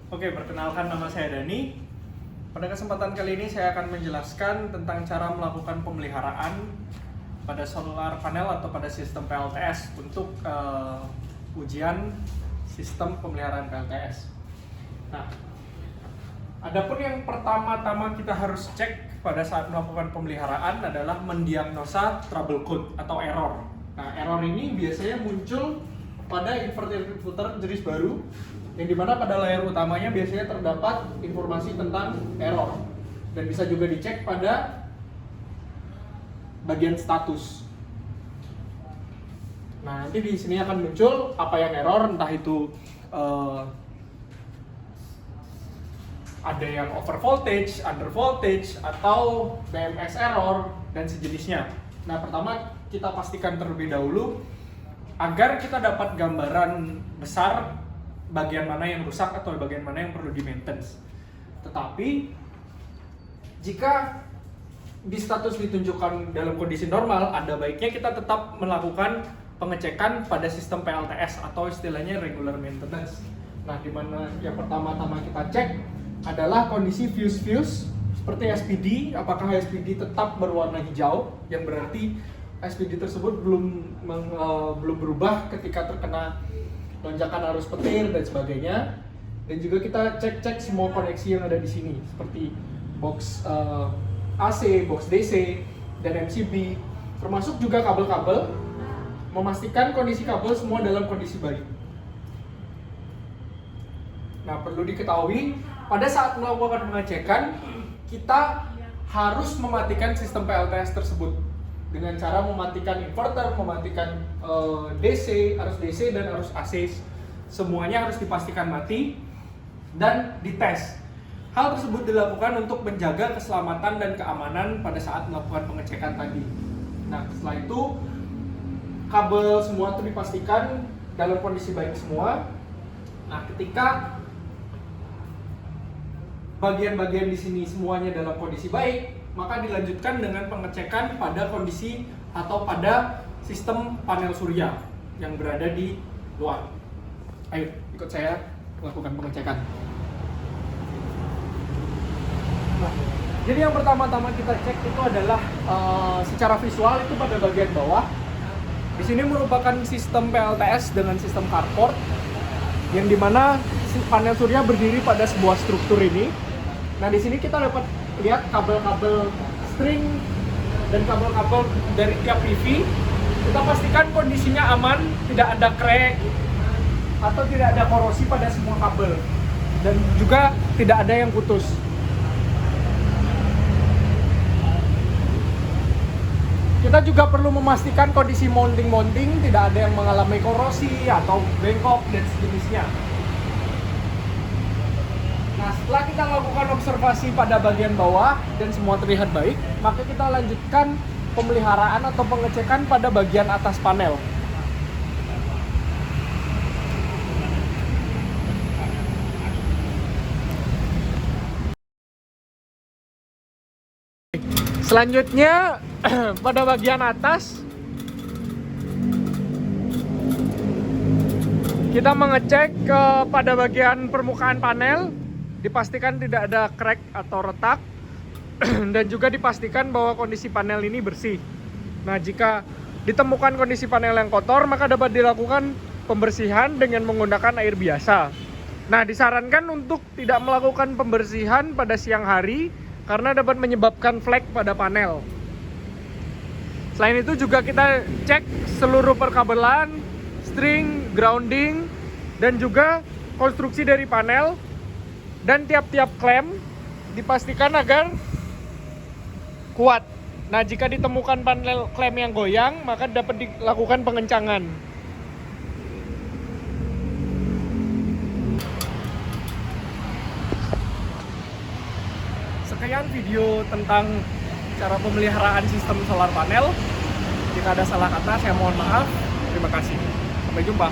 Oke, perkenalkan nama saya Dani. Pada kesempatan kali ini saya akan menjelaskan tentang cara melakukan pemeliharaan pada solar panel atau pada sistem PLTS untuk ujian sistem pemeliharaan PLTS. Nah, adapun yang pertama-tama kita harus cek pada saat melakukan pemeliharaan adalah mendiagnosa trouble code atau error. Nah, error ini biasanya muncul pada inverter jenis baru, yang dimana pada layar utamanya biasanya terdapat informasi tentang error dan bisa juga dicek pada bagian status. Nah, nanti di sini akan muncul apa yang error, entah itu ada yang over voltage, under voltage, atau BMS error dan sejenisnya. Nah, pertama kita pastikan terlebih dahulu agar kita dapat gambaran besar bagian mana yang rusak atau bagian mana yang perlu di maintenance. Tetapi jika di status ditunjukkan dalam kondisi normal, ada baiknya kita tetap melakukan pengecekan pada sistem PLTS atau istilahnya regular maintenance. Nah, di mana yang pertama-tama kita cek adalah kondisi fuse seperti SPD, apakah SPD tetap berwarna hijau, yang berarti SPD tersebut belum berubah ketika terkena lonjakan arus petir dan sebagainya. Dan juga kita cek semua koneksi yang ada di sini seperti box AC, box DC, dan MCB, termasuk juga kabel-kabel, memastikan kondisi kabel semua dalam kondisi baik. Nah, perlu diketahui pada saat melakukan pengecekan kita harus mematikan sistem PLTS tersebut dengan cara mematikan inverter, mematikan DC, arus DC dan arus AC. Semuanya harus dipastikan mati dan dites. Hal tersebut dilakukan untuk menjaga keselamatan dan keamanan pada saat melakukan pengecekan tadi. Nah, setelah itu kabel semua itu dipastikan dalam kondisi baik semua. Nah, ketika bagian-bagian di sini semuanya dalam kondisi baik, maka dilanjutkan dengan pengecekan pada kondisi atau pada sistem panel surya yang berada di luar. Ayo, ikut saya lakukan pengecekan. Nah, jadi yang pertama-tama kita cek itu adalah secara visual itu pada bagian bawah. Di sini merupakan sistem PLTS dengan sistem carport, yang dimana panel surya berdiri pada sebuah struktur ini. Nah, di sini kita dapat lihat kabel-kabel string dan kabel-kabel dari tiap PV. Kita pastikan kondisinya aman, tidak ada crack atau tidak ada korosi pada semua kabel, dan juga tidak ada yang putus. Kita juga perlu memastikan kondisi mounting tidak ada yang mengalami korosi atau bengkok dan sejenisnya. Nah, setelah kita lakukan observasi pada bagian bawah dan semua terlihat baik, maka kita lanjutkan pemeliharaan atau pengecekan pada bagian atas panel. Selanjutnya pada bagian atas kita mengecek pada bagian permukaan panel, dipastikan tidak ada crack atau retak dan juga dipastikan bahwa kondisi panel ini bersih. Nah, jika ditemukan kondisi panel yang kotor, maka dapat dilakukan pembersihan dengan menggunakan air biasa. Nah, disarankan untuk tidak melakukan pembersihan pada siang hari karena dapat menyebabkan flek pada panel. Selain itu juga kita cek seluruh perkabelan, string, grounding, dan juga konstruksi dari panel dan tiap-tiap klem dipastikan agar kuat. Nah, jika ditemukan panel klem yang goyang, maka dapat dilakukan pengencangan. Sekian video tentang cara pemeliharaan sistem solar panel. Jika ada salah kata, saya mohon maaf. Terima kasih. Sampai jumpa.